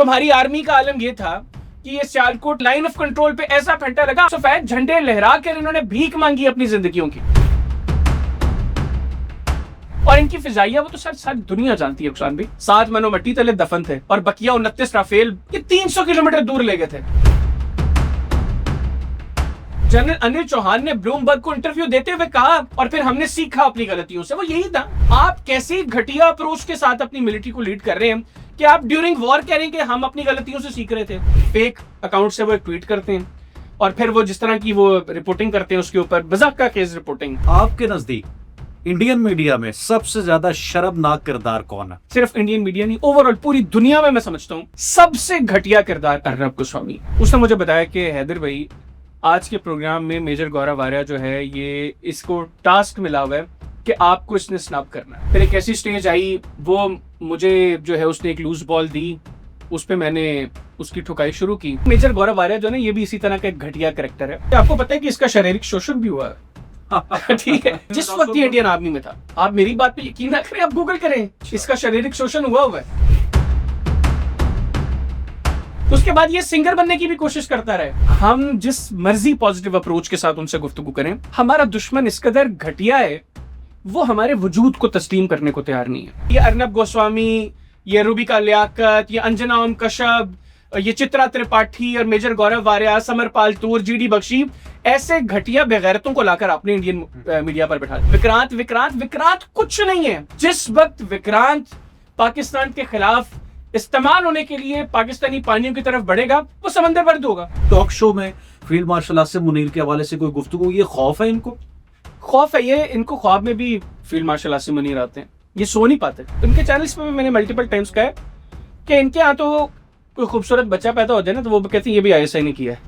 तुम्हारी आर्मी का आलम यह था कि ये सियालकोट लाइन ऑफ कंट्रोल पे ऐसा फंटा लगा, सफेद झंडे लहरा कर इन्होंने भीख मांगी अपनी जिंदगियों की। और इनकी फिजाइया वो तो सारी दुनिया जानती है। उस्मान भाई 7 मनो मट्टी तले दफन थे और बकिया 29 राफेल ये 300 किलोमीटर दूर ले गए थे। जनरल अनिल चौहान ने ब्लूमबर्ग को इंटरव्यू देते हुए कहा, और फिर हमने सीखा अपनी गलतियों से, वो यही था, आप कैसे घटिया अप्रोच के साथ अपनी मिलिट्री को लीड कर रहे हैं कि आप ड्यूरिंग वॉर कह रहे हैं कि हम अपनी गलतियों से सीख रहे थे। फेक अकाउंट से वो एक ट्वीट करते हैं और फिर वो जिस तरह की वो रिपोर्टिंग करते हैं उसके ऊपर मजाक केस रिपोर्टिंग। आपके नजदीक इंडियन मीडिया में सबसे ज्यादा शर्मनाक किरदार कौन है? सिर्फ इंडियन मीडिया नहीं, ओवरऑल पूरी दुनिया में मैं समझता हूँ सबसे घटिया किरदार अर्नब गोस्वामी। उसने मुझे बताया कि हैदर भाई आज के प्रोग्राम में मेजर गौरव आर्या जो है ये इसको टास्क मिला हुआ है कि आपको इसने स्नैप करना है। फिर एक ऐसी स्टेज आई, वो मुझे जो है उसने एक लूज बॉल दी, उस पर मैंने उसकी ठुकाई शुरू की। मेजर गौरव आर्या जो है ये भी इसी तरह का एक घटिया कैरेक्टर है। आपको पता है कि इसका शारीरिक शोषण भी हुआ है। ठीक है, जिस वक्त ये इंडियन आर्मी में था। आप मेरी बात पे यकीन ना करें, आप गूगल करें, इसका शारीरिक शोषण हुआ है। उसके बाद ये सिंगर बनने की भी कोशिश करता रहे। हम जिस मर्जी पॉजिटिव अप्रोच के साथ उनसे गुफ्तगू करें, हमारा दुश्मन इस कदर घटिया है वो हमारे वजूद को तस्लीम करने को तैयार नहीं है। ये अर्नब गोस्वामी, ये रूबिका लियाकत, ये अंजना ओम कश्यप, ये चित्रा त्रिपाठी और मेजर गौरव आर्या, समरपाल तूर, जीडी बख्शी, ऐसे घटिया बेगैरतों को लाकर आपने इंडियन मीडिया पर बैठा। विक्रांत विक्रांत विक्रांत कुछ नहीं है। जिस वक्त विक्रांत पाकिस्तान के खिलाफ इस्तेमाल होने के लिए पाकिस्तानी पानियों की तरफ बढ़ेगा, वो समंदर बर्द होगा। टॉक शो में फील्ड मार्शल आसिम मुनीर के हवाले से कोई गुफ्तगू, ये खौफ है इनको? खौफ है ये, इनको ख्वाब में भी फील्ड मार्शल आसिम मुनीर आते हैं, ये सो नहीं पाते। उनके चैनल्स पे मैंने मल्टीपल टाइम्स कहा है कि इनके यहाँ तो कोई खूबसूरत बच्चा पैदा हो जाए ना तो वो कहते हैं ये भी ISI ने किया है।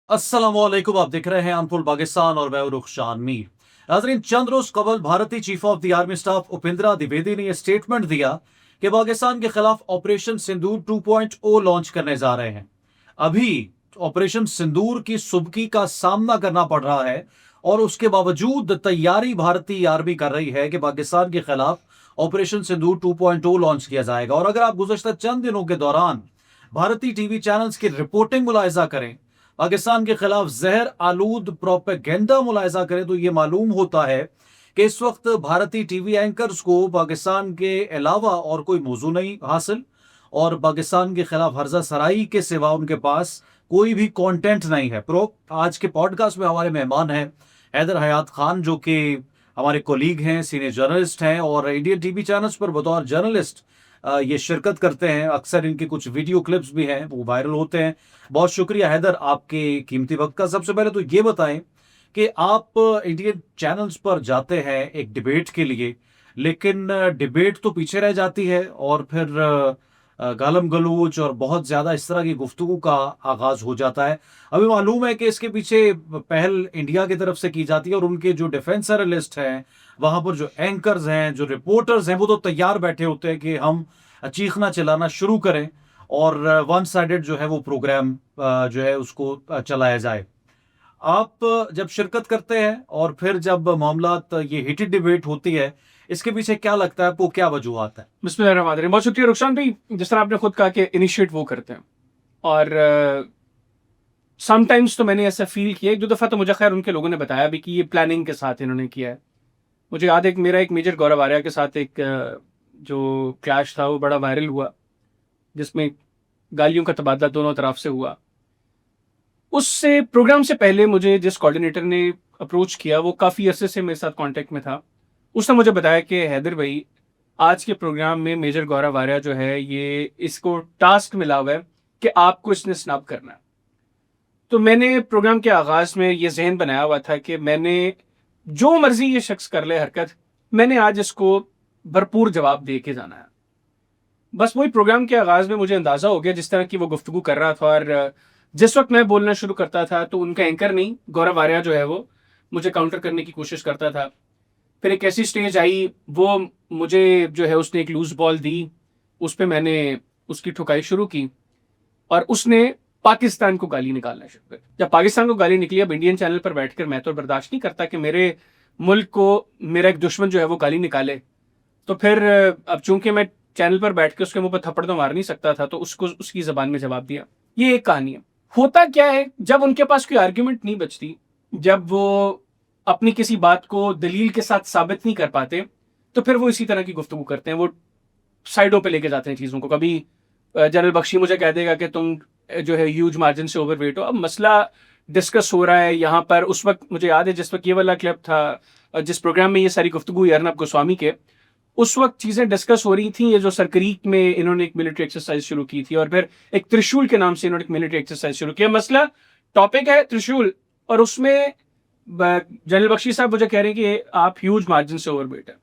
अस्सलाम वालेकुम, आप देख रहे हैं अनफुल पाकिस्तान और मैं रुखशान मीर। नाज़रीन, चंद रोज कबल भारतीय chief of the army staff Upendra Dwivedi ने यह स्टेटमेंट दिया कि पाकिस्तान के खिलाफ ऑपरेशन सिंदूर 2.0 लॉन्च करने जा रहे हैं। अभी ऑपरेशन सिंदूर की सुबकी का सामना करना पड़ रहा है और उसके बावजूद तैयारी भारतीय आर्मी कर रही है कि पाकिस्तान के खिलाफ ऑपरेशन सिंदूर 2.0 लॉन्च किया जाएगा। और अगर आप गुज़श्ता चंद दिनों के दौरान भारतीय टीवी चैनल्स की रिपोर्टिंग मुलाहिजा करें, पाकिस्तान के खिलाफ जहर आलूद प्रोपेगेंडा मुलाहिजा करें, तो ये मालूम होता है कि इस वक्त भारतीय टीवी एंकर्स को पाकिस्तान के अलावा और कोई मौजू नहीं हासिल और पाकिस्तान के खिलाफ हर्जा सराई के सिवा उनके पास कोई भी कंटेंट नहीं है। आज के पॉडकास्ट में हमारे मेहमान हैं हैदर हयात खान, जो कि हमारे कोलीग हैं, सीनियर जर्नलिस्ट हैं और इंडियन टीवी चैनल्स पर बतौर जर्नलिस्ट ये शिरकत करते हैं। अक्सर इनके कुछ वीडियो क्लिप्स भी हैं, वो वायरल होते हैं। बहुत शुक्रिया हैदर आपके कीमती वक्त का। सबसे पहले तो ये बताएं कि आप इंडियन चैनल्स पर जाते हैं एक डिबेट के लिए, लेकिन डिबेट तो पीछे रह जाती है और फिर गालम गलूच और बहुत ज़्यादा इस तरह की गुफ्तगू का आगाज़ हो जाता है। अभी मालूम है कि इसके पीछे पहल इंडिया की तरफ से की जाती है और उनके जो डिफेंस एनालिस्ट हैं, वहाँ पर जो एंकर्स हैं, जो रिपोर्टर्स हैं, वो तो तैयार बैठे होते हैं कि हम चीखना चिल्लाना शुरू करें और वन साइडेड जो है वो प्रोग्राम जो है उसको चलाया जाए। आप जब शिरकत करते हैं और फिर जब मामलात ये हीटेड डिबेट होती है, इसके पीछे क्या लगता है आपको, क्या वजूहात है? बिस्मिल्लाहिर्रहमानिर्रहीम। बहुत शुक्रिया रुखसान भाई, जिस तरह आपने खुद कहा कि इनिशिएट वो करते हैं और समटाइम्स तो मैंने ऐसा फील किया, एक दो दफ़ा तो मुझे खैर उनके लोगों ने बताया भी कि ये प्लानिंग के साथ इन्होंने किया है। मुझे याद है मेरा एक मेजर गौरव आर्या के साथ एक जो क्लैश था वो बड़ा वायरल हुआ, जिसमें गालियों का तबादला दोनों तरफ से हुआ। उससे प्रोग्राम से पहले मुझे जिस कोऑर्डिनेटर ने अप्रोच किया वो काफ़ी अरसे से मेरे साथ कांटेक्ट में था। उसने मुझे बताया कि हैदर भाई आज के प्रोग्राम में मेजर गौरव आर्या जो है ये इसको टास्क मिला हुआ है कि आपको इसने स्नैप करना है। तो मैंने प्रोग्राम के आगाज़ में ये जहन बनाया हुआ था कि मैंने जो मर्जी ये शख्स कर ले हरकत, मैंने आज इसको भरपूर जवाब दे के जाना है। बस वही प्रोग्राम के आगाज़ में मुझे अंदाज़ा हो गया, जिस तरह की वो गुफ्तगू कर रहा था और जिस वक्त मैं बोलना शुरू करता था तो उनका एंकर नहीं, गौरव आर्या जो है वो मुझे काउंटर करने की कोशिश करता था। फिर एक ऐसी स्टेज आई, वो मुझे जो है उसने एक लूज बॉल दी, उस पर मैंने उसकी ठुकाई शुरू की और उसने पाकिस्तान को गाली निकालना शुरू कर। जब पाकिस्तान को गाली निकली, अब इंडियन चैनल पर बैठकर मैं तो बर्दाश्त नहीं करता कि मेरे मुल्क को मेरा एक दुश्मन जो है वो गाली निकाले। तो फिर अब चूंकि मैं चैनल पर बैठ के उसके मुंह पर थप्पड़ तो मार नहीं सकता था, तो उसको उसकी जबान में जवाब दिया। ये एक कहानी है। होता क्या है, जब उनके पास कोई आर्ग्यूमेंट नहीं बचती, जब वो अपनी किसी बात को दलील के साथ साबित नहीं कर पाते, तो फिर वो इसी तरह की गुफ्तगू करते हैं। वो साइडों पे लेके जाते हैं चीज़ों को। कभी जनरल बख्शी मुझे कह देगा कि तुम जो है ह्यूज मार्जिन से ओवरवेट हो। अब मसला डिस्कस हो रहा है यहाँ पर। उस वक्त मुझे याद है जिस वक्त ये वाला क्लिप था, जिस प्रोग्राम में ये सारी गुफ्तगू हुई अर्नब गोस्वामी के, उस वक्त चीज़ें डिस्कस हो रही थी। ये जो सरकरीक में इन्होंने एक मिलिट्री एक्सरसाइज शुरू की थी, और फिर एक त्रिशूल के नाम से इन्होंने एक मिलिट्री एक्सरसाइज शुरू किया। मसला टॉपिक है त्रिशूल, और उसमें जनरल बख्शी साहब मुझे कह रहे हैं कि आप ह्यूज मार्जिन से ओवरवेट है।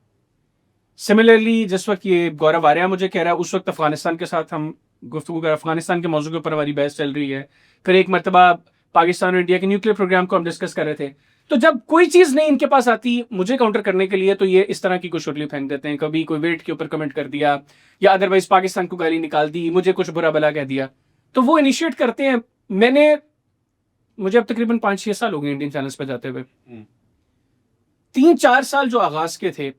सिमिलरली जिस वक्त ये गौरव आर्या मुझे कह रहा है, उस वक्त अफगानिस्तान के साथ हम गुफ्तगू कर, अफगानिस्तान के मौजू के ऊपर हमारी बहस चल रही है। फिर एक मरतबा पाकिस्तान और इंडिया के न्यूक्लियर प्रोग्राम को हम डिस्कस कर रहे थे। तो जब कोई चीज़ नहीं इनके पास आती मुझे काउंटर करने के लिए, तो ये इस तरह की कुछ उर्ली फेंक देते हैं। कभी कोई वेट के ऊपर कमेंट कर दिया, या अदरवाइज पाकिस्तान को गाली निकाल दी, मुझे कुछ बुरा भला कह दिया, तो वो इनिशिएट करते हैं। मुझे अब तकरीबन 5-6 साल हो गए इंडियन चैनल्स पे जाते हुए। 3-4 साल जो आगाज के थे,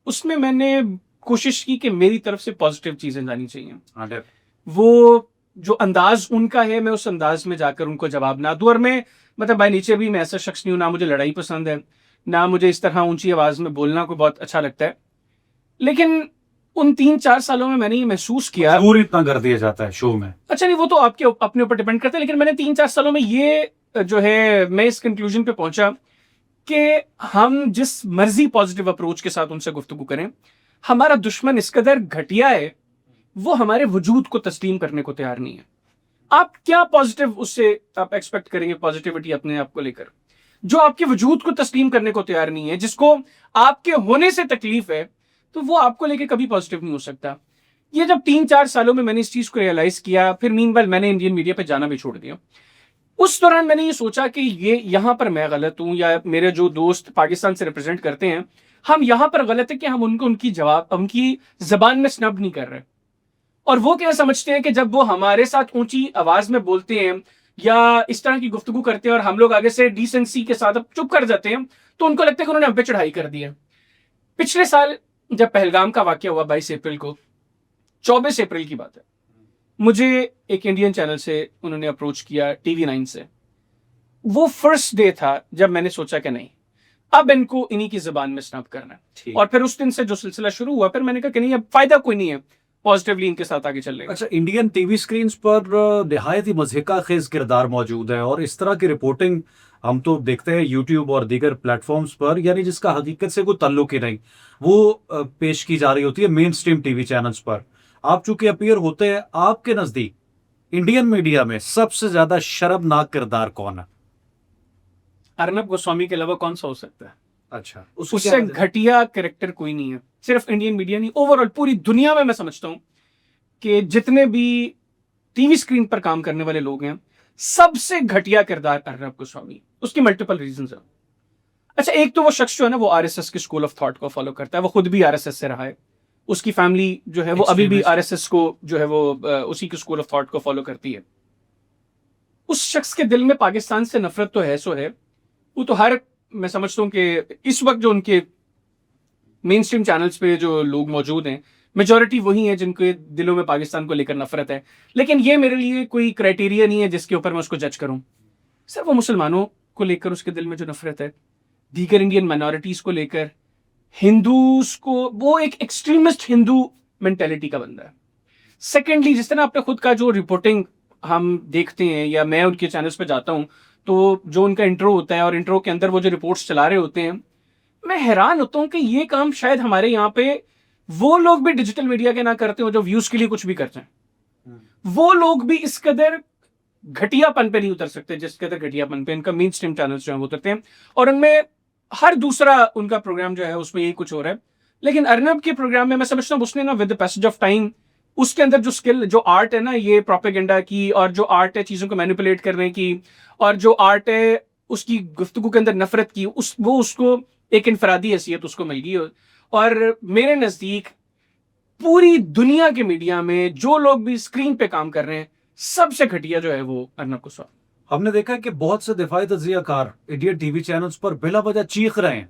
उसमें मैंने कोशिश की कि मेरी तरफ से पॉजिटिव चीजें जानी चाहिए। वो जो अंदाज उनका है, मैं उस अंदाज में जाकर उनको जवाब ना दूं। और मैं मतलब बाय नेचर भी मैं ऐसा शख्स नहीं हूं, ना मुझे लड़ाई पसंद है, ना मुझे इस तरह ऊंची आवाज में बोलना को बहुत अच्छा लगता है। लेकिन उन 3-4 सालों में मैंने ये महसूस किया, मजबूर इतना कर दिया जाता है शो में। अच्छा नहीं, वो तो आपके अपने ऊपर डिपेंड करता है। लेकिन मैंने 3-4 सालों में ये जो है, मैं इस कंक्लूजन पे पहुंचा कि हम जिस मर्जी पॉजिटिव अप्रोच के साथ उनसे गुफ्तगू करें, हमारा दुश्मन इस कदर घटिया है, वो हमारे वजूद को तस्लीम करने को तैयार नहीं है। आप क्या पॉजिटिव उससे आप एक्सपेक्ट करेंगे, पॉजिटिविटी अपने आप को लेकर, जो आपके वजूद को तस्लीम करने को तैयार नहीं है, जिसको आपके होने से तकलीफ है, तो वो आपको लेकर कभी पॉजिटिव नहीं हो सकता। ये जब 3-4 सालों में मैंने इस चीज को रियलाइज किया, फिर मीनवाइल मैंने इंडियन मीडिया पे जाना भी छोड़ दिया। उस दौरान मैंने ये सोचा कि ये यहां पर मैं गलत हूं, या मेरे जो दोस्त पाकिस्तान से रिप्रेजेंट करते हैं, हम यहां पर गलत है कि हम उनको उनकी जबान में स्नब नहीं कर रहे। और वो क्या समझते हैं कि जब वो हमारे साथ ऊंची आवाज में बोलते हैं या इस तरह की गुफ्तगू करते हैं, और हम लोग आगे से डिसेंसी के साथ चुप कर जाते हैं, तो उनको लगता है कि उन्होंने हम पे चढ़ाई कर दी है। पिछले साल जब पहलगाम का वाकया हुआ 22 अप्रैल को, 24 अप्रैल की बात है, मुझे एक इंडियन चैनल से उन्होंने अप्रोच किया, TV9 से। वो फर्स्ट डे था जब मैंने सोचा कि नहीं, अब इनको इन्हीं की जबान में स्नब करना है। और फिर उस दिन से जो सिलसिला शुरू हुआ, फिर मैंने कहा कि नहीं, अब फायदा कोई नहीं है पॉजिटिवली इनके साथ आगे चलने का। अच्छा, इंडियन टीवी स्क्रीन पर निहायत ही मज़हक़ा खेज किरदार मौजूद है, और इस तरह की रिपोर्टिंग हम तो देखते हैं यूट्यूब और दीगर प्लेटफॉर्म्स पर, यानी जिसका हकीकत से कोई ताल्लुक ही नहीं, वो पेश की जा रही होती है मेन स्ट्रीम टीवी चैनल्स पर। आप चूंकि अपीयर होते हैं, आपके नजदीक इंडियन मीडिया में सबसे ज्यादा शर्मनाक किरदार कौन है? अर्नब गोस्वामी के अलावा कौन सा हो सकता है? अच्छा, उससे घटिया कैरेक्टर कोई नहीं है। सिर्फ इंडियन मीडिया नहीं, ओवरऑल पूरी दुनिया में मैं समझता हूं कि जितने भी टीवी स्क्रीन पर काम करने वाले लोग हैं, सबसे घटिया किरदार अर्नब गोस्वामी। उसकी मल्टीपल रीजंस है। अच्छा, एक तो वो शख्स जो है ना, वो आरएसएस के स्कूल ऑफ थॉट को फॉलो करता है। वो खुद भी आरएसएस से रहा है। उसकी फैमिली जो है वो अभी भी आरएसएस को जो है वो उसी के स्कूल ऑफ थॉट को फॉलो करती है। उस शख्स के दिल में पाकिस्तान से नफरत तो है, सो है। वो तो हर, मैं समझता हूं कि इस वक्त जो उनके मेन स्ट्रीम चैनल्स पे जो लोग मौजूद हैं, मेजॉरिटी वही है जिनके दिलों में पाकिस्तान को लेकर नफरत है। लेकिन ये मेरे लिए कोई क्राइटेरिया नहीं है जिसके ऊपर मैं उसको जज करूं। सिर्फ वो मुसलमानों को लेकर उसके दिल में जो नफरत है, दीगर इंडियन माइनॉरिटीज को लेकर, हिंदूज को, वो एक एक्सट्रीमिस्ट हिंदू मेंटेलिटी का बंदा है। सेकेंडली, जिस तरह आपने खुद का जो रिपोर्टिंग हम देखते हैं, या मैं उनके चैनल्स पे जाता हूं, तो जो उनका इंट्रो होता है और इंट्रो के अंदर वो जो रिपोर्ट्स चला रहे होते हैं, मैं हैरान होता हूं कि ये काम शायद हमारे यहाँ पे वो लोग भी डिजिटल मीडिया के ना करते हो जो व्यूज के लिए कुछ भी करते हैं। वो लोग भी इस कदर घटियापन पे नहीं उतर सकते जिस कदर घटियापन पे इनका मेन स्ट्रीम चैनल्स जो है वो उतरते हैं। और उनमें हर दूसरा उनका प्रोग्राम जो है उसमें यही कुछ हो रहा है। लेकिन अर्नब के प्रोग्राम में मैं समझता हूँ उसने ना with the passage of time उसके अंदर जो स्किल, जो आर्ट है ना, ये प्रोपेगेंडा की, और जो आर्ट है चीजों को मैनिपुलेट करने की, और जो आर्ट है उसकी गुफ्तगू के अंदर नफरत की, वो उसको एक इनफरादी हैसियत उसको मिल गई। और मेरे नजदीक पूरी दुनिया के मीडिया में जो लोग भी स्क्रीन पे काम कर रहे हैं, सबसे घटिया जो है वो अर्नब गोस्वामी। हमने देखा है कि बहुत से दिफाई तज्जियाकार इंडियन टीवी चैनल्स पर बिला वजह चीख रहे हैं,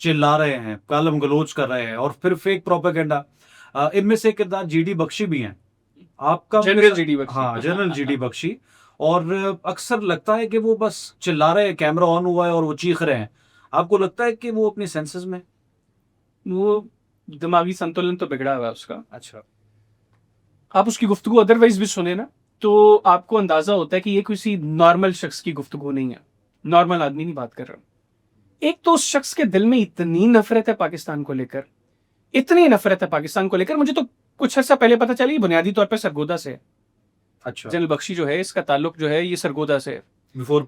चिल्ला रहे हैं, गालम गलोच कर रहे हैं और फिर फेक प्रोपेगेंडा, इनमें से किरदार जीडी बख्शी भी हैं आपका। General GD Bakshi. हाँ, जनरल जीडी बख्शी। और अक्सर लगता है कि वो बस चिल्ला रहे हैं, कैमरा ऑन हुआ है और वो चीख रहे हैं। आपको लगता है कि वो अपने सेंसेस में? वो दिमागी संतुलन तो बिगड़ा हुआ है उसका। अच्छा। आप उसकी गुफ्तगू अदरवाइज भी सुने ना, तो आपको अंदाजा होता है कि ये किसी नॉर्मल शख्स की गुफ्तगू नहीं है, नॉर्मल आदमी नहीं बात कर रहा। एक तो उस शख्स के दिल में इतनी नफरत है पाकिस्तान को लेकर, इतनी नफरत है पाकिस्तान को लेकर, मुझे तो कुछ अर्सा पहले पता चली बुनियादी तौर पर सरगोदा से है। अच्छा। जनरल बख्शी जो है, इसका ताल्लुक जो है ये सरगोदा से है। Before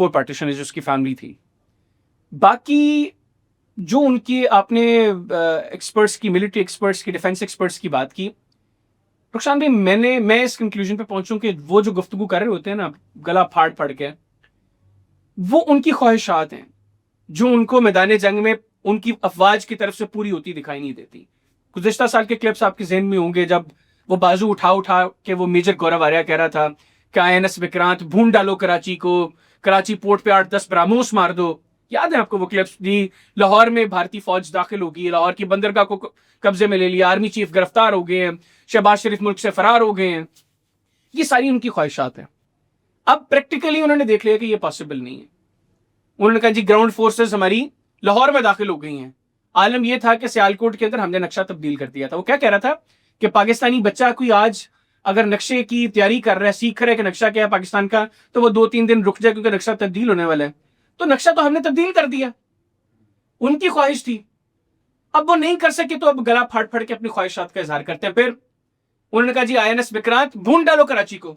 partition. जो उसकी फैमिली थी। बाकी जो उनकी आपने एक्सपर्ट्स की, मिलिट्री एक्सपर्ट्स की, डिफेंस एक्सपर्ट्स की बात की, रुखसान भाई, मैं इस कंक्लूजन पे पहुंचूं कि वो जो गुफ्तगू कर रहे होते हैं ना गला फाड़ फाड़ के, वो उनकी ख्वाहिशात हैं जो उनको मैदान जंग में उनकी अफवाज की तरफ से पूरी होती दिखाई नहीं देती। गुज़िश्ता साल के क्लिप्स आपके जहन में होंगे जब वो बाजू उठा उठा के वो मेजर गौरव आर्या कह रहा था कि INS विक्रांत भून डालो कराची को, कराची पोर्ट पे 8-10 ब्राह्मोस मार दो। याद है आपको वो क्लिप्स? जी, लाहौर में भारतीय फौज दाखिल होगी, लाहौर की बंदरगाह को कब्जे में ले लिया, आर्मी चीफ गिरफ्तार हो गए हैं, शहबाज शरीफ मुल्क से फरार हो गए हैं। ये सारी उनकी ख्वाहिशात हैं। अब प्रैक्टिकली उन्होंने देख लिया कि ये पॉसिबल नहीं है। उन्होंने कहा जी ग्राउंड फोर्सेस हमारी लाहौर में दाखिल हो गई हैं। आलम यह था कि सियालकोट के अंदर हमने नक्शा तब्दील कर दिया था। वो क्या कह रहा था कि पाकिस्तानी बच्चा कोई आज अगर नक्शे की तैयारी कर रहा है, सीख रहा है कि नक्शा क्या है पाकिस्तान का, तो वो 2-3 दिन रुक जाए क्योंकि नक्शा तब्दील होने वाला है। तो नक्शा तो हमने तब्दील कर दिया, उनकी ख्वाहिश थी। अब वो नहीं कर सके तो अब गला फाड़ फाड़ के अपनी ख्वाहिशात का इजहार करते हैं। फिर उन्होंने कहा जी INS विक्रांत भून डालो कराची को,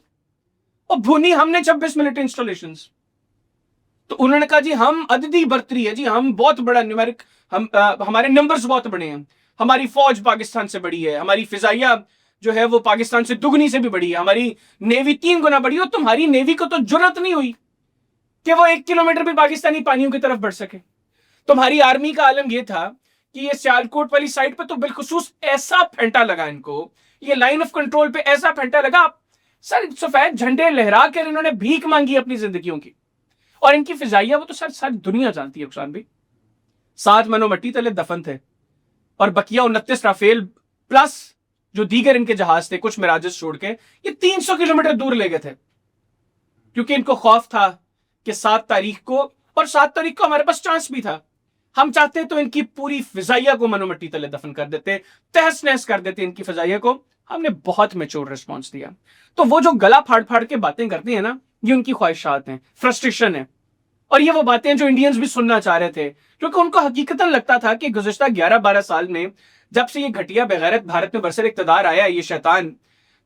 और भूनी हमने 26 मिलिट्री इंस्टॉलेशन। तो उन्होंने कहा जी हम अददी बर्तरी है जी, हम बहुत बड़ा न्यूमेरिक, हमारे नंबर्स बहुत बड़े हैं, हमारी फौज पाकिस्तान से बड़ी है, हमारी फिजाइया जो है वो पाकिस्तान से दुगनी से भी बड़ी है, हमारी नेवी 3 गुना बड़ी है। तुम्हारी नेवी को तो जरूरत नहीं हुई कि वो 1 किलोमीटर भी पाकिस्तानी पानियों की तरफ बढ़ सके। तुम्हारी आर्मी का आलम यह था कि ये सियालकोट वाली साइड पे तो बिलखुसूस ऐसा फेंटा लगा इनको, ये लाइन ऑफ कंट्रोल पे ऐसा फेंटा लगा, सर सफेद झंडे लहरा कर इन्होंने भीख मांगी अपनी जिंदगियों की। और इनकी फिजाइया वो तो सर सारी दुनिया जानती है रुखसान भाई। 7 मनो मट्टी तले दफन थे, और बकिया 29 राफेल प्लस जो दीगर इनके जहाज थे, कुछ मिराजेस छोड़ के, ये 300 किलोमीटर दूर ले गए थे, क्योंकि इनको खौफ था कि 7 तारीख को, और 7 तारीख को हमारे पास चांस भी था, हम चाहते तो इनकी पूरी फिजाइया को मनो मट्टी तले दफन कर देते, तहस नहस कर देते इनकी फिजाइया को। हमने बहुत मेच्योर रिस्पॉन्स दिया। तो वो जो गला फाड़ फाड़ के बातें करते हैं ना, ये उनकी ख्वाहिशात हैं, फ्रस्ट्रेशन है, और ये वो बातें जो इंडियंस भी सुनना चाह रहे थे, क्योंकि उनको हकीकतन लगता था कि गुज़िश्ता 11-12 साल में जब से ये घटिया बेगैरत भारत में बरसर इक़्तिदार आया ये शैतान,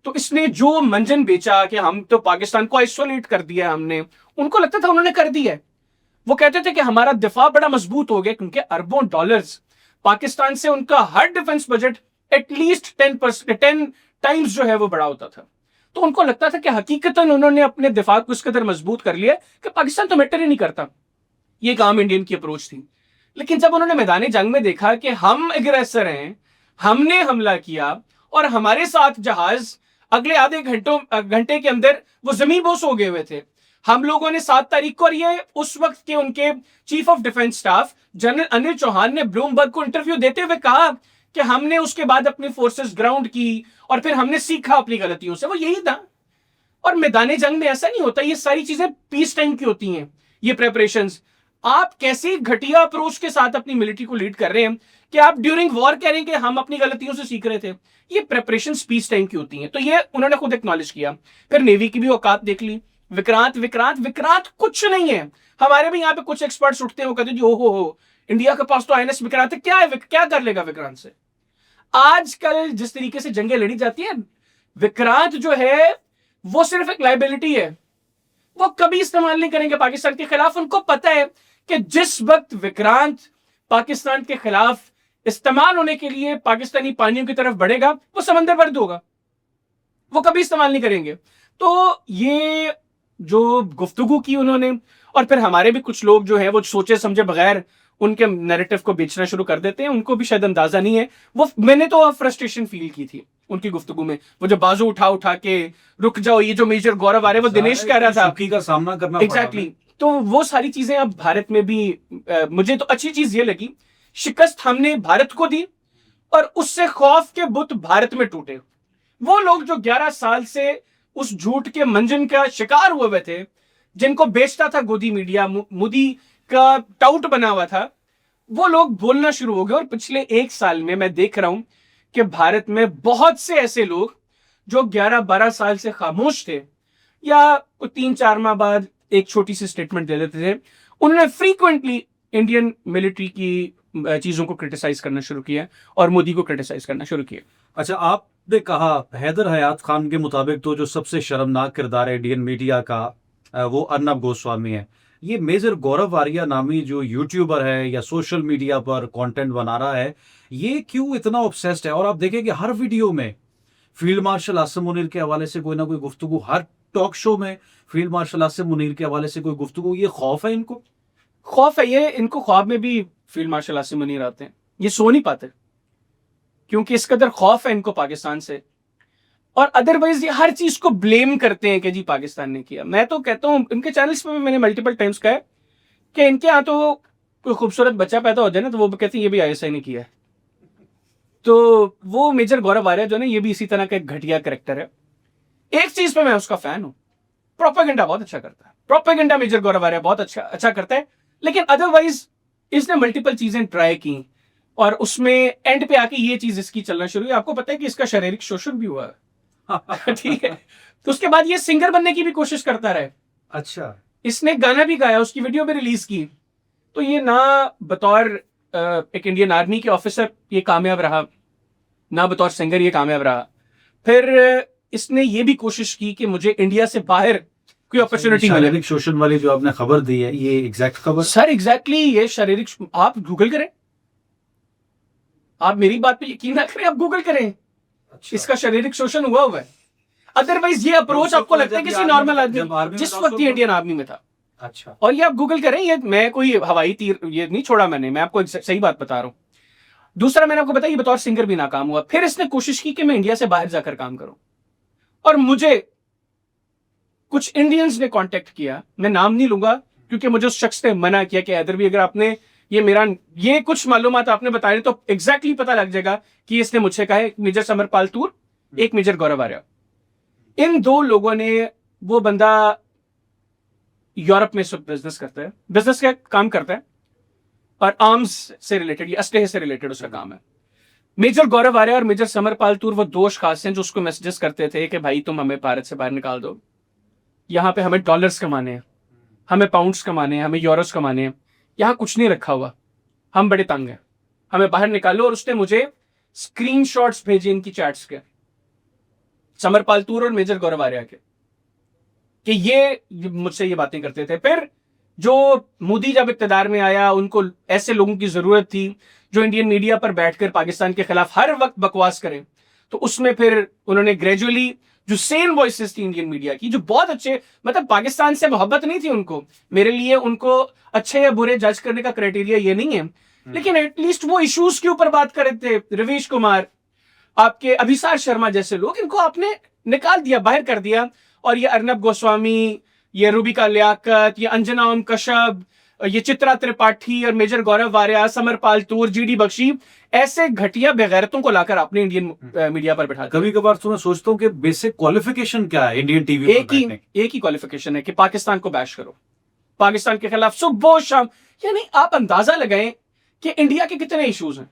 तो इसने जो मंजन बेचा कि हम तो पाकिस्तान को आइसोलेट कर दिया हमने, उनको लगता था उन्होंने कर दिया है। वो कहते थे कि हमारा दिफा बड़ा मजबूत हो गया, क्योंकि अरबों डॉलर्स पाकिस्तान से उनका हर डिफेंस बजट एटलीस्ट 10 टाइम्स जो है वो बड़ा होता था। तो उनको लगता था कि हकीकतन उन्होंने अपने दिफा को इस कदर मजबूत कर लिया कि पाकिस्तान तो मैटर ही नहीं करता। ये एक आम इंडियन की अप्रोच थी। लेकिन जब उन्होंने मैदानी जंग में देखा कि हम एग्रेसर हैं, हमने हमला किया, और हमारे साथ जहाज अगले आधे घंटे के अंदर वो जमीन बोस हो गए हुए थे। हम लोगों ने 7 तारीख को, और ये उस वक्त के उनके chief of defence staff general Anil Chauhan ने ब्लूमबर्ग को इंटरव्यू देते हुए कहा कि हमने उसके बाद अपनी फोर्सेस ग्राउंड की, और फिर हमने सीखा अपनी गलतियों से। वो यही था। और मैदान जंग में ऐसा नहीं होता, ये सारी चीजें पीस टाइम की होती हैं, ये प्रेपरेशंस। आप कैसी घटिया अप्रोच के साथ अपनी मिलिट्री को लीड कर रहे हैं कि आप ड्यूरिंग वॉर कह रहे हैं कि हम अपनी गलतियों से सीख रहे थे। ये प्रेपरेशंस पीस टाइम की होती हैं। तो ये उन्होंने खुद एक्नॉलेज किया। फिर नेवी की भी औकात देख ली। विक्रांत विक्रांत विक्रांत कुछ नहीं है। हमारे भी यहाँ पे कुछ एक्सपर्ट्स उठते हैं, वो कहते हैं हो इंडिया के पास तो INS विक्रांत है, क्या है, क्या कर लेगा विक्रांत से। आजकल जिस तरीके से जंगें लड़ी जाती है, विक्रांत जो है वो सिर्फ एक लाइबिलिटी है, वो कभी इस्तेमाल नहीं करेंगे पाकिस्तान के खिलाफ। उनको पता है कि जिस वक्त विक्रांत पाकिस्तान के खिलाफ इस्तेमाल होने के लिए पाकिस्तानी पानियों की तरफ बढ़ेगा, वो समंदर बर्द होगा, वो कभी इस्तेमाल नहीं करेंगे। तो ये जो गुफ्तगू की उन्होंने, और फिर हमारे भी कुछ लोग जो हैं वो सोचे समझे बगैर उनके नैरेटिव को बेचना शुरू कर देते हैं। उनको भी शायद अंदाजा नहीं है। वो मैंने तो फ्रस्ट्रेशन फील की थी उनकी गुफ्तगू में। वो जो बाजू उठा उठा के रुक जाओ, ये जो मेजर गौरव आ रहे, वो दिनेश कह रहा था का सामना करना एग्जैक्टली। तो वो सारी चीजें अब भारत में भी मुझे तो अच्छी चीज ये लगी शिकस्त हमने भारत को दी और उससे खौफ के बुत भारत में टूटे। वो लोग जो 11 साल से उस झूठ के मंजन का शिकार हुए हुए थे, जिनको बेचता था गोदी मीडिया, मोदी का टाउट बना हुआ था, वो लोग बोलना शुरू हो गए। और पिछले 1 साल में मैं देख रहा हूं कि भारत में बहुत से ऐसे लोग जो 11-12 साल से खामोश थे या 3-4 माह बाद एक छोटी सी स्टेटमेंट दे देते थे, उन्होंने फ्रीक्वेंटली इंडियन मिलिट्री की चीजों को क्रिटिसाइज करना शुरू किया और मोदी को क्रिटिसाइज करना शुरू किया। अच्छा, आपने कहा हैदर हयात खान के मुताबिक तो जो सबसे शर्मनाक किरदार है इंडियन मीडिया का वो अर्नब गोस्वामी है। ये मेजर गौरव आर्या नामी जो यूट्यूबर है या सोशल मीडिया पर कंटेंट बना रहा है, ये क्यों इतना ऑब्सेस्ड है? और आप देखें कि हर वीडियो में फील्ड मार्शल आसिम मुनीर के हवाले से कोई ना कोई गुफ्तगू, हर टॉक शो में फील्ड मार्शल आसिम मुनीर के हवाले से कोई गुफ्तगू। ये खौफ है इनको? खौफ है ये इनको। ख्वाब में भी फील्ड मार्शल आसिम मुनीर आते हैं, ये सो नहीं पाते क्योंकि इस कदर खौफ है इनको पाकिस्तान से। और अदरवाइज ये हर चीज को ब्लेम करते हैं कि जी पाकिस्तान ने किया। मैं तो कहता हूं, इनके चैनल्स पे मैंने मल्टीपल टाइम्स कहा है कि इनके यहाँ तो कोई खूबसूरत बच्चा पैदा हो जाए ना तो वो कहते हैं ये भी आईएसआई ने किया है। तो वो मेजर गौरव आर्या जो है, ये भी इसी तरह का एक घटिया कैरेक्टर है। एक चीज पे मैं उसका फैन हूं, प्रोपेगेंडा बहुत अच्छा करता है। प्रोपेगेंडा मेजर गौरव आर्या बहुत अच्छा करता है, लेकिन अदरवाइज इसने मल्टीपल चीजें ट्राई की और उसमें एंड पे आके ये चीज इसकी चलना शुरू हुई। आपको पता है कि इसका शारीरिक शोषण भी हुआ है ठीक है। तो उसके बाद ये सिंगर बनने की भी कोशिश करता रहे। अच्छा, इसने गाना भी गाया, उसकी वीडियो भी रिलीज की। तो ये ना बतौर एक इंडियन आर्मी के ऑफिसर ये कामयाब रहा, ना बतौर सिंगर ये कामयाब रहा। फिर इसने ये भी कोशिश की कि मुझे इंडिया से बाहर कोई अपॉर्चुनिटी मिले। शारीरिक शोषण वाली जो आपने खबर दी है, ये एग्जैक्ट खबर? सर एग्जैक्टली ये शारीरिक, आप गूगल करें, आप मेरी बात पे यकीन ना करें, आप गूगल करें। अच्छा। इसका शारीरिक शोषण हुआ है। अदरवाइज ये अप्रोच आपको लगता है किसी नॉर्मल आदमी जिस वक्त ये इंडियन आर्मी में था। अच्छा। और ये आप गूगल करें, ये मैं कोई हवाई तीर ये नहीं छोड़ा मैंने, मैं आपको सही बात बता रहा हूं। दूसरा मैंने आपको बताया ये बतौर सिंगर भी नाकाम हुआ। फिर इसने कोशिश की कि मैं इंडिया से बाहर जाकर काम करूं और मुझे कुछ इंडियंस ने कांटेक्ट किया, मैं नाम नहीं लूंगा क्योंकि मुझे उस शख्स ने मना किया कि हैदर भी अगर आपने ये कुछ मालूमात आपने बताए तो एग्जैक्टली पता लग जाएगा कि इसने मुझसे कहा है। मेजर समरपाल तूर, एक मेजर गौरव आर्या, इन दो लोगों ने, वो बंदा यूरोप में बिजनेस करता है, बिजनेस का काम करता है और आर्म्स से रिलेटेड, ये असलहे से रिलेटेड उसका काम है। मेजर गौरव आर्या और मेजर समरपाल तूर वो दो खास हैं जो उसको मैसेजेस करते थे कि भाई तुम हमें भारत से बाहर निकाल दो, यहां पे हमें डॉलर्स कमाने हैं, हमें पाउंड्स कमाने हैं, हमें यूरोस कमाने हैं, यहां कुछ नहीं रखा हुआ, हम बड़े तंग हैं, हमें बाहर निकालो। और उसने मुझे स्क्रीनशॉट्स भेजे इनकी चैट्स के, समरपाल तूर और मेजर गौरव आर्या के, कि ये मुझसे ये बातें करते थे। फिर जो मोदी जब इक्तदार में आया, उनको ऐसे लोगों की जरूरत थी जो इंडियन मीडिया पर बैठकर पाकिस्तान के खिलाफ हर वक्त बकवास करें। तो उसमें फिर उन्होंने ग्रेजुअली जो सेम वॉइसेस थी इंडियन मीडिया की, जो बहुत अच्छे, मतलब पाकिस्तान से मोहब्बत नहीं थी उनको, मेरे लिए उनको अच्छे या बुरे जज करने का क्राइटेरिया ये नहीं है, लेकिन एटलीस्ट वो इश्यूज के ऊपर बात कर रहे थे। रवीश कुमार, आपके अभिसार शर्मा जैसे लोग, इनको आपने निकाल दिया, बाहर कर दिया। और ये अर्नब गोस्वामी, ये रूबिका लियाकत, ये अंजना ओम कश्यप, ये चित्रा त्रिपाठी और मेजर गौरव आर्या, समरपाल तूर, जीडी बख्शी, ऐसे घटिया बेगैरतों को लाकर आपने इंडियन मीडिया पर बैठा। कभी कभार तो मैं सोचता हूँ कि बेसिक क्वालिफिकेशन क्या है इंडियन टीवी पर? एक ही क्वालिफिकेशन है कि पाकिस्तान को बैश करो, पाकिस्तान के खिलाफ सुबह शाम। यानी आप अंदाजा लगाएं कि इंडिया के कितने इश्यूज हैं,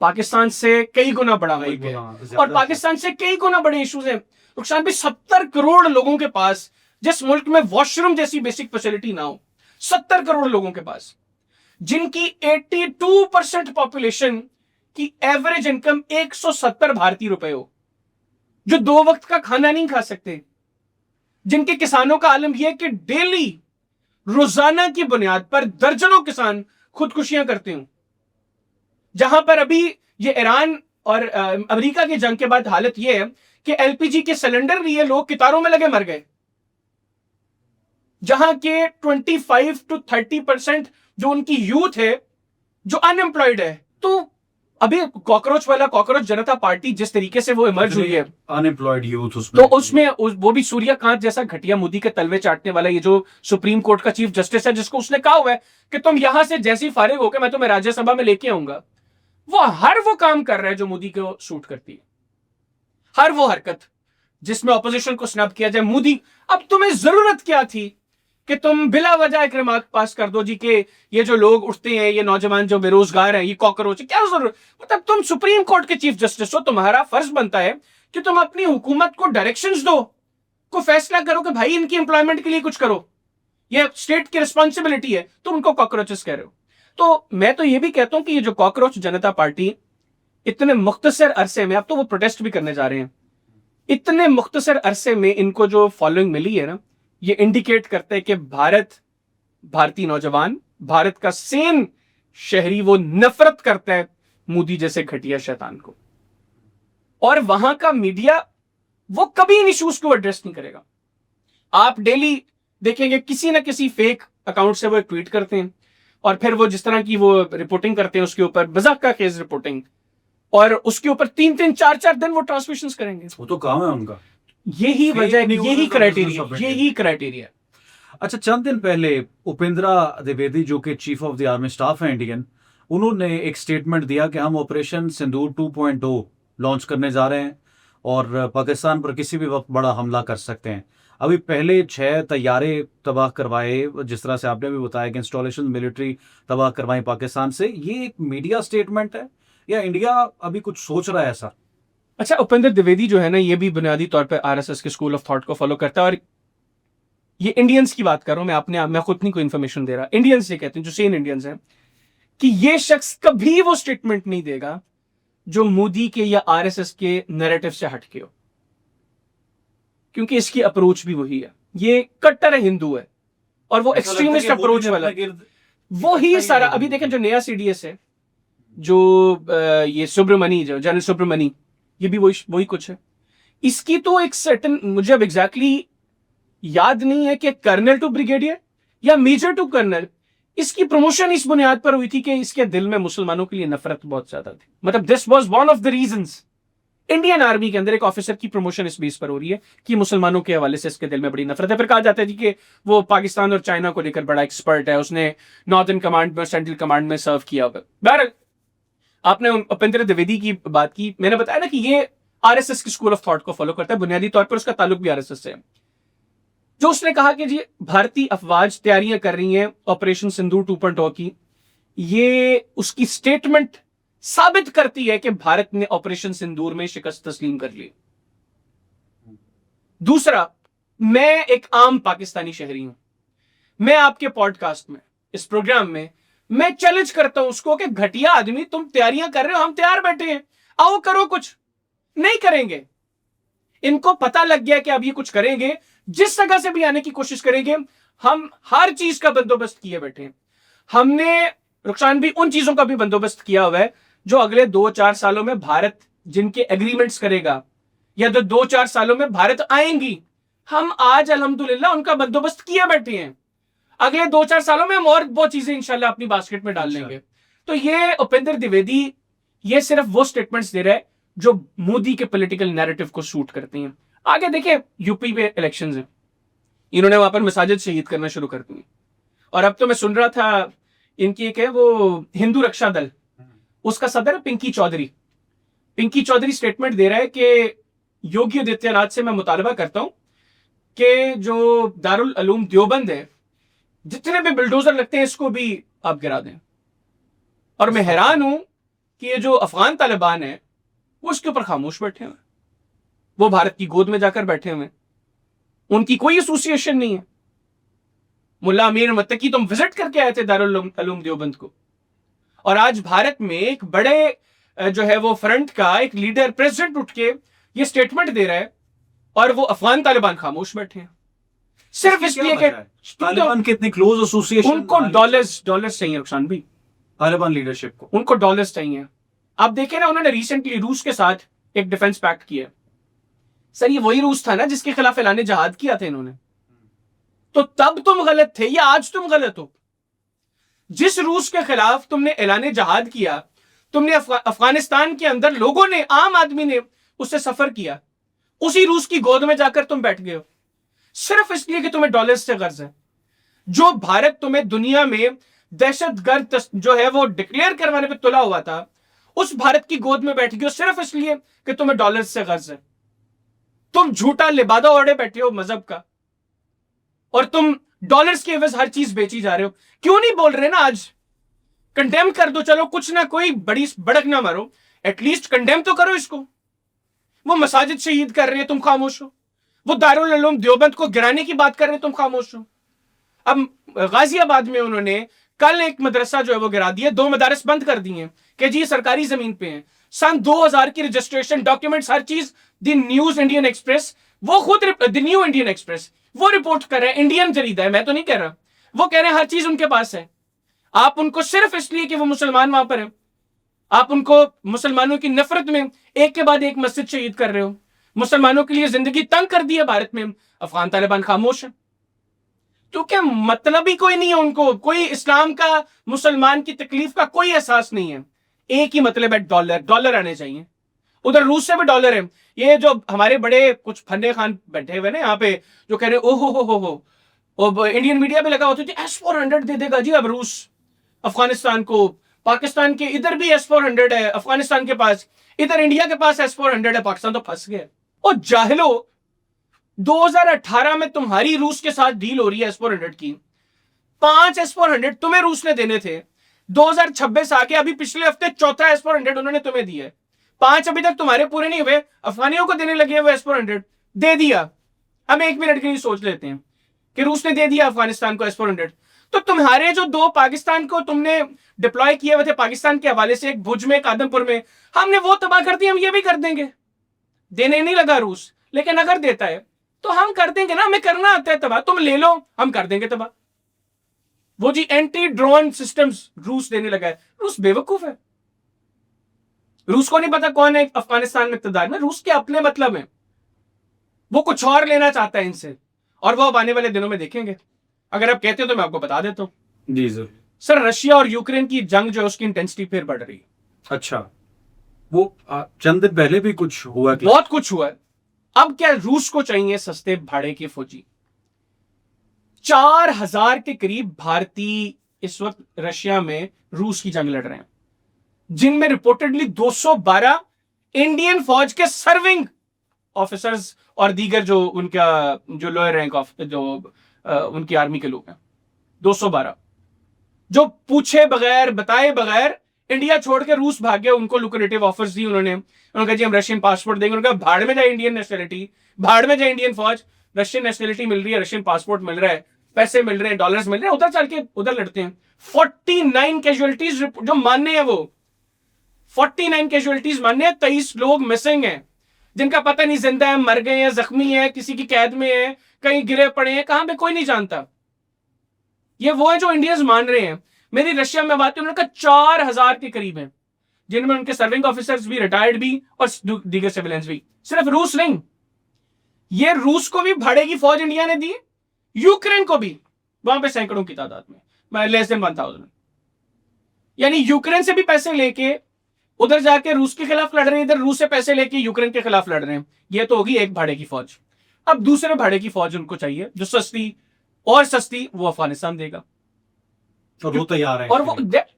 पाकिस्तान से कई गुना बड़ा मुल्क है और पाकिस्तान से कई गुना बड़े इश्यूज हैं। रुखसान भी 70 करोड़ लोगों के पास, जिस मुल्क में वॉशरूम जैसी बेसिक फैसिलिटी ना हो, 70 करोड़ लोगों के पास, जिनकी 82% पॉपुलेशन की एवरेज इनकम 170 भारतीय रुपए हो, जो 2 वक्त का खाना नहीं खा सकते, जिनके किसानों का आलम यह कि डेली रोजाना की बुनियाद पर दर्जनों किसान खुदकुशियां करते हो, जहां पर अभी ये ईरान और अमेरिका की जंग के बाद हालत यह है कि एलपीजी के सिलेंडर लिए लोग कितारों में लगे मर गए, जहां के 25 to 30% जो उनकी यूथ है जो अनएम्प्लॉयड है। तो अभी कॉकरोच वाला, कॉकरोच जनता पार्टी जिस तरीके से वो इमर्ज हुई है, अनएम्प्लॉयड यूथ उसमें, तो उसमें वो भी सूर्यकांत जैसा घटिया मोदी के तलवे चाटने वाला ये जो सुप्रीम कोर्ट का चीफ जस्टिस है, जिसको उसने कहा हुआ है कि तुम यहां से जैसी फारिग होकर मैं तुम्हें राज्यसभा में लेके आऊंगा, वो काम कर रहा है जो मोदी को सूट करती है। हर वो हरकत जिसमें ऑपोजिशन को स्नब किया जाए, मोदी, अब तुम्हें जरूरत क्या थी कि तुम बिला वजह एक रिमार्क पास कर दो जी के ये जो लोग उठते हैं, ये नौजवान जो बेरोजगार हैं, ये कॉकरोच, क्या जरूरत? मतलब तुम सुप्रीम कोर्ट के चीफ जस्टिस हो, तुम्हारा फर्ज बनता है कि तुम अपनी हुकूमत को डायरेक्शंस दो, को फैसला करो कि भाई इनकी एम्प्लॉयमेंट के लिए कुछ करो, ये स्टेट की रिस्पॉन्सिबिलिटी है, तुम उनको कॉकरोचेस कह रहे हो। तो मैं तो ये भी कहता हूं कि ये जो कॉकरोच जनता पार्टी इतने मुख्तसर अरसे में, अब तो वो प्रोटेस्ट भी करने जा रहे हैं, इतने मुख्तसर अरसे में इनको जो फॉलोइंग मिली है ना, ये इंडिकेट करता है कि भारतीय नौजवान, भारत का सेन शहरी, वो नफरत करता है मोदी जैसे घटिया शैतान को। और वहां का मीडिया वो कभी इन इश्यूज को एड्रेस नहीं करेगा। आप डेली देखेंगे किसी ना किसी फेक अकाउंट से वो एक ट्वीट करते हैं, और फिर वो जिस तरह की वो रिपोर्टिंग करते हैं उसके ऊपर, मजाक केस रिपोर्टिंग, और उसके ऊपर 3-3, 4-4 दिन वो ट्रांसमिशन करेंगे। वो तो काम है उनका, यही वजह है, यही क्राइटेरिया। अच्छा, चंद दिन पहले उपेंद्रा द्विवेदी जो कि chief of the army staff है इंडियन, उन्होंने एक स्टेटमेंट दिया कि हम ऑपरेशन सिंदूर 2.0 लॉन्च करने जा रहे हैं और पाकिस्तान पर किसी भी वक्त बड़ा हमला कर सकते हैं। अभी पहले 6 तैयारे तबाह करवाए, जिस तरह से आपने भी बताया कि इंस्टॉलेशन मिलिट्री तबाह करवाई पाकिस्तान से। ये एक मीडिया स्टेटमेंट है या इंडिया अभी कुछ सोच रहा है ऐसा? अच्छा, उपेंद्र द्विवेदी जो है ना, ये भी बुनियादी तौर पर आरएसएस के स्कूल ऑफ थॉट को फॉलो करता है, और ये इंडियंस की बात कर रहा हूं मैं खुद नहीं कोई इन्फॉर्मेशन दे रहा, इंडियंस ये कहते हैं जो सेन इंडियंस हैं, कि ये शख्स कभी वो स्टेटमेंट नहीं देगा जो मोदी के या आरएसएस के नैरेटिव से हटके हो, क्योंकि इसकी अप्रोच भी वही है। ये कट्टर हिंदू है और वो एक्सट्रीमिस्ट अप्रोच वाला, वो ही सारा। अभी देखें जो नया सीडीएस है, जो ये सुब्रमणी, जो जनरल सुब्रमणी, ये भी वही कुछ है। इसकी तो एक सर्टन, मुझे अब एग्जैक्टली याद नहीं है कि कर्नल टू ब्रिगेडियर या मेजर टू कर्नल, इसकी प्रमोशन इस बुनियाद पर हुई थी कि इसके दिल में मुसलमानों के लिए नफरत बहुत ज्यादा थी। मतलब this was one of the reasons. Indian army के अंदर एक ऑफिसर की प्रमोशन इस बेस पर हो रही है कि मुसलमानों के हवाले से इसके दिल में बड़ी नफरत है। फिर कहा जाता है जी कि वो पाकिस्तान और चाइना को लेकर बड़ा एक्सपर्ट है, उसने नॉर्दर्न कमांड में, सेंट्रल कमांड में सर्व किया होगा। बहरहाल, आपने उपेंद्र द्विवेदी की बात की, मैंने बताया ना कि ये आरएसएस की स्कूल ऑफ थॉट को फॉलो करता है, बुनियादी तौर पर उसका ताल्लुक भी आरएसएस से है। जो उसने कहा कि जी भारतीय अफवाज तैयारियां कर रही हैं ऑपरेशन सिंदूर 2.0 की, ये उसकी स्टेटमेंट साबित करती है कि भारत ने ऑपरेशन सिंदूर में शिकस्त तस्लीम कर ली। दूसरा, मैं एक आम पाकिस्तानी शहरी हूं, मैं आपके पॉडकास्ट में, इस प्रोग्राम में, मैं चैलेंज करता हूं उसको कि घटिया आदमी, तुम तैयारियां कर रहे हो, हम तैयार बैठे हैं, आओ करो कुछ। नहीं करेंगे। इनको पता लग गया कि अब ये कुछ करेंगे, जिस जगह से भी आने की कोशिश करेंगे। हम हर चीज का बंदोबस्त किए बैठे हैं। हमने, रुखसान भी, उन चीजों का भी बंदोबस्त किया हुआ है जो अगले 2-4 सालों में भारत जिनके एग्रीमेंट्स करेगा, या तो 2-4 सालों में भारत आएंगी, हम आज अल्हम्दुलिल्लाह उनका बंदोबस्त किए बैठे हैं। अगले 2-4 सालों में हम और बहुत चीजें इंशाल्लाह अपनी बास्केट में डाल लेंगे। तो ये उपेंद्र द्विवेदी ये सिर्फ वो स्टेटमेंट्स दे रहा है जो मोदी के पॉलिटिकल नैरेटिव को सूट करती हैं। आगे देखिए, यूपी में इलेक्शंस हैं, इन्होंने वहां पर मसाजिद शहीद करना शुरू कर दी, और अब तो मैं सुन रहा था इनकी एक है वो हिंदू रक्षा दल, उसका सदर पिंकी चौधरी। पिंकी चौधरी स्टेटमेंट दे रहा है कि योगी आदित्यनाथ से मैं मुतालबा करता हूं कि जो दारुल उलूम देवबंद है, जितने भी बिल्डोजर लगते हैं इसको भी आप गिरा दें। और मैं हैरान हूं कि ये जो अफगान तालिबान है वो उसके ऊपर खामोश बैठे हुए, वो भारत की गोद में जाकर बैठे हुए, उनकी कोई एसोसिएशन नहीं है। मुल्ला अमीर मुत्तकी तुम विजिट करके आए थे दारुल उलूम देवबंद को, और आज भारत में एक बड़े जो है वो फ्रंट का एक लीडर, प्रेसिडेंट, उठ के ये स्टेटमेंट दे रहा है, और वो अफगान तालिबान खामोश बैठे हैं, सिर्फ इसलिए कि तालिबान के इतनी क्लोज एसोसिएशन, उनको डॉलर्स चाहिए रुखसान भी, तालिबान लीडरशिप को उनको डॉलर्स चाहिए। आप देखें ना, उन्होंने रिसेंटली रूस के साथ एक डिफेंस पैक्ट किया। सर ये वही रूस था ना जिसके खिलाफ ऐलान जहाद किया था इन्होंने, तो तब तुम गलत थे या आज तुम गलत हो? जिस रूस के खिलाफ तुमने ऐलान जहाद किया, तुमने अफगानिस्तान के अंदर लोगों ने, आम आदमी ने उससे सफर किया, उसी रूस की गोद में जाकर तुम बैठ गए हो सिर्फ इसलिए कि तुम्हें डॉलर्स से गर्ज है। जो भारत तुम्हें दुनिया में दहशतगर्द जो है वो डिक्लेयर करवाने पे तुला हुआ था, उस भारत की गोद में बैठ गए हो सिर्फ इसलिए कि तुम्हें डॉलर्स से गर्ज है। तुम झूठा लिबादा ओढ़े बैठे हो मजहब का, और तुम डॉलर्स के एवज हर चीज बेची जा रहे हो। क्यों नहीं बोल रहे ना आज? कंडेम कर दो, चलो कुछ ना, कोई बड़ी बड़क ना मारो, एटलीस्ट कंडेम तो करो इसको। वो मसाजिद शहीद कर रहे हैं, तुम खामोश हो। वो दारुल उलूम देवबंद को गिराने की बात कर रहे हैं, तुम खामोश हो। अब गाजियाबाद में उन्होंने कल एक मदरसा जो है वो गिरा दिया, 2 मदारस बंद कर दिए कि जी सरकारी जमीन पे हैं। सन 2000 की रजिस्ट्रेशन डॉक्यूमेंट्स हर चीज द न्यूज इंडियन एक्सप्रेस, वो खुद द न्यू इंडियन एक्सप्रेस वो रिपोर्ट कर रहे हैं, इंडियन जरीदा है, मैं तो नहीं कह रहा, वो कह रहे हैं हर चीज उनके पास है। आप उनको सिर्फ इसलिए कि वो मुसलमान वहां पर है, आप उनको मुसलमानों की नफरत में एक के बाद एक मस्जिद शहीद कर रहे हो। मुसलमानों के लिए जिंदगी तंग कर दी है भारत में, अफगान तालिबान खामोश है। तो क्या मतलब ही कोई नहीं है उनको, कोई इस्लाम का, मुसलमान की तकलीफ का कोई एहसास नहीं है। एक ही मतलब है, डॉलर, डॉलर आने चाहिए। उधर रूस से भी डॉलर है। ये जो हमारे बड़े कुछ फन्ने खान बैठे हुए ना यहाँ पे, जो कह रहे ओहो हो, इंडियन मीडिया पे लगा होती थी S-400 दे देगा जी अब रूस अफगानिस्तान को। पाकिस्तान के इधर भी S-400 है अफगानिस्तान के पास, इधर इंडिया के पास S-400 है, पाकिस्तान तो फंस गया। और जाहिलो, 2018 में तुम्हारी रूस के साथ डील हो रही है S-400 की, 5 S-400 तुम्हें रूस ने देने थे। 2026 आके अभी पिछले हफ्ते चौथा S-400 उन्होंने तुम्हें दिया है। 5 अभी तक तुम्हारे पूरे नहीं हुए, अफगानियों को देने लगे वो S-400 दे दिया। हम 1 मिनट के लिए सोच लेते हैं कि रूस ने दे दिया अफगानिस्तान को S-400, तो तुम्हारे जो 2 पाकिस्तान को तुमने डिप्लॉय किए हुए थे पाकिस्तान के हवाले से, एक भुज में एक आदमपुर में, हमने वो तबाह कर दिए, हम ये भी कर देंगे। देने नहीं लगा रूस, लेकिन अगर देता है तो हम कर देंगे ना, हमें करना आता है तबाह, तुम ले लो, हम कर देंगे तबाह। वो जी एंटी ड्रोन सिस्टम्स रूस देने लगा है। रूस बेवकूफ है, रूस को नहीं पता कौन है अफगानिस्तान में इक़्तिदार में, रूस के अपने मतलब है, वो कुछ और लेना चाहता है इनसे, और वो अब आने वाले दिनों में देखेंगे। अगर आप कहते हो तो मैं आपको बता देता हूं। जी सर, रशिया और यूक्रेन की जंग जो है उसकी इंटेंसिटी फिर बढ़ रही है। अच्छा, वो चंद दिन पहले भी कुछ हुआ कि बहुत कुछ हुआ है। अब क्या रूस को चाहिए सस्ते भाड़े के फौजी। 4000 के करीब भारतीय इस वक्त रशिया में रूस की जंग लड़ रहे हैं, जिनमें रिपोर्टेडली 212 इंडियन फौज के सर्विंग ऑफिसर्स और दीगर जो उनका जो लोअर रैंक ऑफ जो उनकी आर्मी के लोग हैं, 212 जो पूछे बगैर बताए बगैर इंडिया छोड़ के रूस भाग गए। उनको लुक्रेटिव ऑफर्स दी उन्होंने कहा जी हम रशियन पासपोर्ट देंगे। उन्होंने कहा भाड़ में जाए इंडियन नेशनलिटी, भाड़ में जाए इंडियन फौज, रशियन नेशनलिटी मिल रही है, रशियन पासपोर्ट मिल रहा है, पैसे मिल रहे हैं, डॉलर्स मिल रहे हैं, उधर चल के उधर लड़ते हैं। 49 कैजुअलिटीज जो मानने हैं, वो 49 कैजुअलिटीज मानने हैं। 23 लोग मिसिंग हैं, जिनका पता नहीं जिंदा है, मर गए हैं, जख्मी है, किसी की कैद में है, कहीं गिरे पड़े हैं, कहां पे कोई नहीं जानता। ये वो है जो इंडियंस मान रहे हैं। मेरी रशिया में बात है, उन्होंने कहा 4000 के करीब हैं, जिनमें उनके सर्विंग ऑफिसर्स भी, रिटायर्ड भी और दीगर सिविलियंस भी। सिर्फ रूस नहीं, ये रूस को भी भाड़े की फौज इंडिया ने दी, यूक्रेन को भी, वहां पे सैकड़ों की तादाद में, लेस देन 1000। यानी यूक्रेन से भी पैसे लेके उधर जाके रूस के खिलाफ लड़ रहे हैं, इधर रूस से पैसे लेके यूक्रेन के खिलाफ लड़ रहे हैं। ये तो होगी एक भाड़े की फौज। अब दूसरे भाड़े की फौज उनको चाहिए जो सस्ती, और सस्ती वो अफगानिस्तान देगा, और वो तैयार है। और वो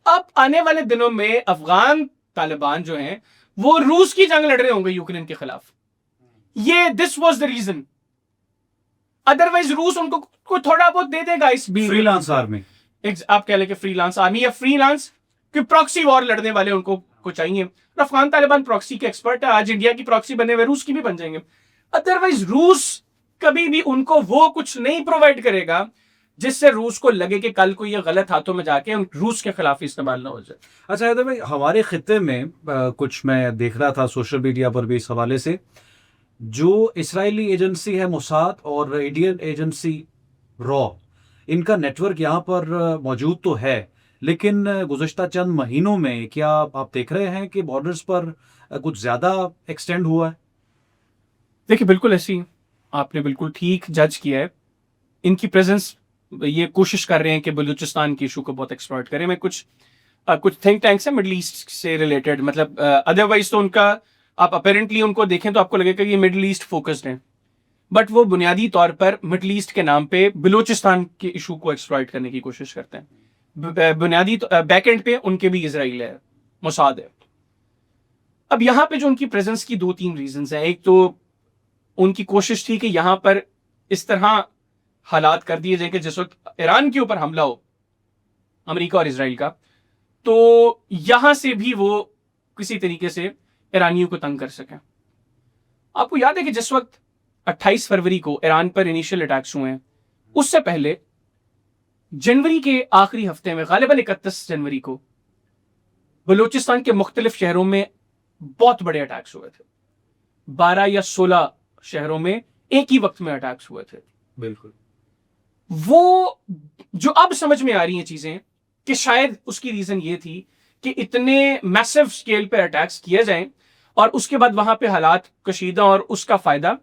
अब आने वाले दिनों में अफगान तालिबान जो हैं वो रूस की जंग लड़ रहे होंगे यूक्रेन के खिलाफ। ये this was the reason, otherwise रूस उनको थोड़ा बहुत दे देगा इस बीच। फ्रीलांस आर्मी, आप कह लें कि फ्रीलांस आर्मी या फ्रीलांस कि प्रॉक्सी वॉर लड़ने वाले उनको को चाहिए। अफगान तालिबान प्रॉक्सी के एक्सपर्ट है, आज इंडिया की प्रॉक्सी बने हुए रूस की भी बन जाएंगे। अदरवाइज रूस कभी भी उनको वो कुछ नहीं प्रोवाइड करेगा जिससे रूस को लगे कि कल को ये गलत हाथों में जाके रूस के खिलाफ इस्तेमाल ना हो जाए। अच्छा हैदर भाई, हमारे खित्ते में कुछ मैं देख रहा था सोशल मीडिया पर भी इस हवाले से, जो इस्राएली एजेंसी है मोसाद और इंडियन एजेंसी रॉ, इनका नेटवर्क यहाँ पर मौजूद तो है, लेकिन गुज़श्ता चंद महीनों में क्या आप देख रहे हैं कि बॉर्डर्स पर कुछ ज़्यादा एक्सटेंड हुआ है? देखिए, बिल्कुल ऐसी आपने बिल्कुल ठीक जज किया है। इनकी प्रेजेंस, ये कोशिश कर रहे हैं कि बलूचिस्तान की इशू को बहुत एक्सप्लॉइट करें। मैं कुछ कुछ थिंक टैंक्स हैं मिडल ईस्ट से रिलेटेड, मतलब अदरवाइज तो उनका आप अपेरेंटली उनको देखें तो आपको लगेगा कि ये मिडल ईस्ट फोकस्ड है, बट वो बुनियादी तौर पर मिडल ईस्ट के नाम पे बलूचिस्तान के इशू को एक्सप्लॉइट करने की कोशिश करते हैं। बुनियादी बैक एंड पे उनके भी इजराइल है, मोसाद है। अब यहाँ पे जो उनकी प्रेजेंस की 2-3 रीजंस हैं। एक तो उनकी कोशिश थी कि यहाँ पर इस तरह हालात कर दिए जाए कि जिस वक्त ईरान के ऊपर हमला हो अमेरिका और इजराइल का, तो यहां से भी वो किसी तरीके से ईरानियों को तंग कर सके। आपको याद है कि जिस वक्त 28 फरवरी को ईरान पर इनिशियल अटैक्स हुए हैं, उससे पहले जनवरी के आखिरी हफ्ते में गालिबन 31 जनवरी को बलूचिस्तान के मुख्तलिफ शहरों में बहुत बड़े अटैक्स हुए थे। 12 या 16 शहरों में एक ही वक्त में अटैक्स हुए थे। बिल्कुल। वो जो अब समझ में आ रही हैं चीजें कि शायद उसकी रीजन ये थी कि इतने मैसिव स्केल पे अटैक्स किए जाएं और उसके बाद वहां पे हालात कशीदा, और उसका फायदा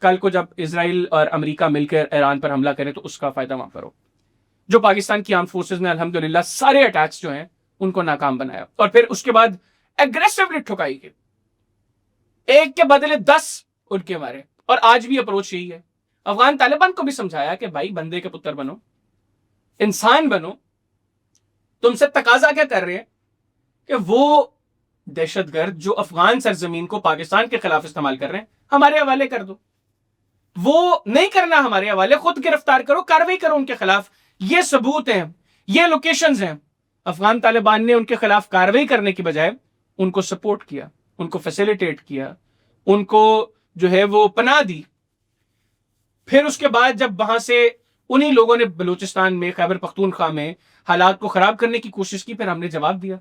कल को जब इजराइल और अमेरिका मिलकर ईरान पर हमला करें तो उसका फायदा वहां पर हो। जो पाकिस्तान की आर्म फोर्सेस ने अल्हम्दुलिल्लाह सारे अटैक्स जो हैं उनको नाकाम बनाया, और फिर उसके बाद एग्रेसिवली ठुकाई की, एक के बदले 10 उनके मारे। और आज भी अप्रोच यही है। अफगान तालिबान को भी समझाया कि भाई बंदे के पुत्र बनो, इंसान बनो। तुमसे तकाजा क्या कर रहे हैं कि वो दहशतगर्द जो अफगान सरजमीन को पाकिस्तान के खिलाफ इस्तेमाल कर रहे हैं हमारे हवाले कर दो। वो नहीं करना हमारे हवाले, खुद गिरफ्तार करो, कार्रवाई करो उनके खिलाफ। ये सबूत हैं, ये लोकेशंस हैं। अफगान तालिबान ने उनके खिलाफ कार्रवाई करने की बजाय उनको सपोर्ट किया, उनको फैसिलिटेट किया, उनको जो है वो पनाह दी। फिर उसके बाद जब वहां से उन्हीं लोगों ने बलूचिस्तान में, खैबर पख्तूनख्वा में हालात को खराब करने की कोशिश की, फिर हमने जवाब दिया।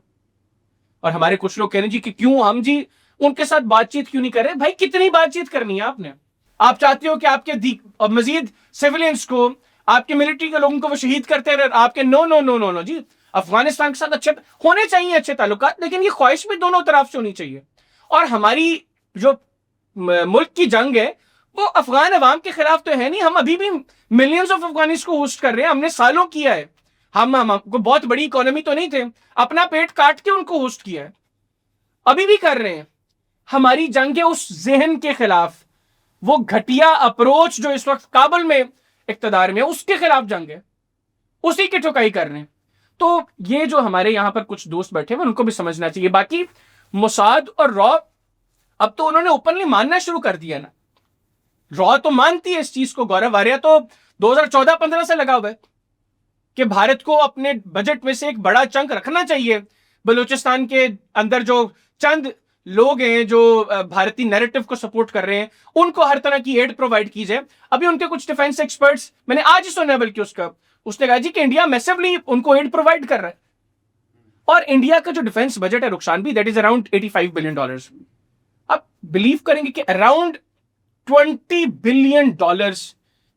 और हमारे कुछ लोग कह रहे हैं जी कि क्यों हम जी उनके साथ बातचीत क्यों नहीं कर रहे? भाई कितनी बातचीत करनी है आपने? आप चाहते हो कि आपके मजीद सिविलियंस को, आपके मिलिट्री के लोगों को वो शहीद करते रहे आपके? No no no no no जी, अफगानिस्तान के साथ अच्छे होने चाहिए, अच्छे ताल्लुकात, लेकिन ये ख्वाहिश भी दोनों तरफ से होनी चाहिए। और हमारी जो मुल्क की जंग है वो अफगान अवाम के खिलाफ तो है नहीं। हम अभी भी मिलियंस ऑफ अफगानिस को होस्ट कर रहे हैं, हमने सालों किया है। हमको बहुत बड़ी इकोनॉमी तो नहीं थे, अपना पेट काट के उनको होस्ट किया है, अभी भी कर रहे हैं। हमारी जंग है उस जहन के खिलाफ, वो घटिया अप्रोच जो इस वक्त काबुल में इक्तदार में, उसके खिलाफ जंग है, उसी की ठुकाई कर रहे हैं। तो ये जो हमारे यहां पर कुछ दोस्त बैठे हैं उनको भी समझना चाहिए। बाकी मोसाद और रॉ अब तो उन्होंने ओपनली मानना शुरू कर दिया ना। रॉ तो मानती है इस चीज को, गौरव आर्या तो 2014-15 से लगा हुआ है कि भारत को अपने बजट में से एक बड़ा चंक रखना चाहिए। बलूचिस्तान के अंदर जो चंद लोग हैं जो भारतीय नैरेटिव को सपोर्ट कर रहे हैं, उनको हर तरह की एड प्रोवाइड की जाए। अभी उनके कुछ डिफेंस एक्सपर्ट्स, मैंने आज ही सुना बल्कि उसने कहा जी कि इंडिया मैसिवली उनको एड प्रोवाइड कर रहा है। और इंडिया का जो डिफेंस बजट है रुखसान भी, दैट इज अराउंड $85 बिलियन। आप बिलीव करेंगे कि अराउंड $20 बिलियन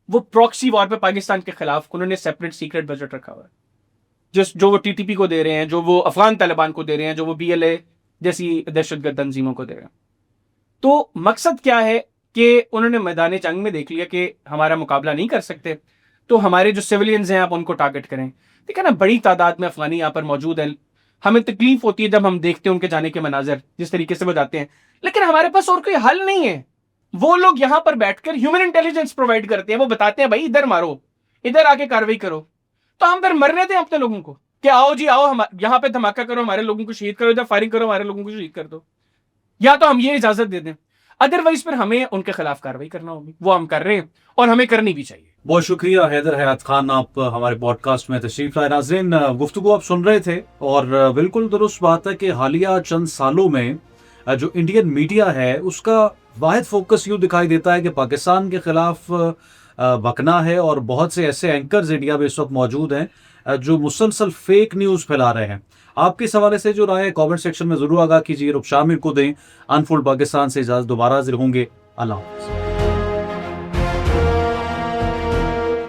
वो प्रॉक्सी वॉर पे पाकिस्तान के खिलाफ उन्होंने सेपरेट सीक्रेट बजट रखा हुआ है, जो वो टीटीपी को दे रहे हैं, जो वो अफगान तालिबान को दे रहे हैं, जो वो BLA जैसी दहशतगर्द तंजीमों को दे रहे हैं। तो मकसद क्या है कि उन्होंने मैदान जंग में देख लिया कि हमारा मुकाबला नहीं कर सकते, तो हमारे जो सिविलियंस हैं आप उनको टारगेट करें। ठीक है ना, बड़ी तादाद में अफगानी यहाँ पर मौजूद हैं। हमें तकलीफ होती है जब हम देखते हैं उनके जाने के मनाजर, जिस तरीके से वो जाते हैं, लेकिन हमारे पास और कोई हल नहीं है। वो लोग यहां पर बैठकर ह्यूमन इंटेलिजेंस प्रोवाइड करते हैं, वो बताते हैं भाई इधर मारो, इधर आके कार्रवाई करो। तो हम फिर मरने दें अपने लोगों को कि आओ जी आओ, हम यहां पे धमाका करो, हमारे लोगों को शहीद करो, इधर फायरिंग करो, हमारे लोगों को शहीद कर दो, या तो हम ये इजाजत दे दें। अदरवाइज फिर हमें उनके खिलाफ कार्रवाई करना होगी, वो हम कर रहे हैं और हमें करनी भी चाहिए। बहुत शुक्रिया हैदर हयात खान, आप हमारे पॉडकास्ट में तशरीफ लाए। नाज़रीन, गुफ्तगू आप सुन रहे थे और बिल्कुल दुरुस्त बात है कि हालिया चंद सालों में जो इंडियन मीडिया है उसका वाहिद फोकस यूँ दिखाई देता है कि पाकिस्तान के खिलाफ बकना है, और बहुत से ऐसे एंकर्स इंडिया में इस वक्त मौजूद हैं जो मुसलसल फेक न्यूज़ फैला रहे हैं। आपके इस हवाले से जो राय है कमेंट सेक्शन में ज़रूर आगाह कीजिए। रुखसान मीर को दें। अनफोल्ड पाकिस्तान से इजाज़त, दोबारा हाजिर होंगे। अल्लाह हाफ़िज़।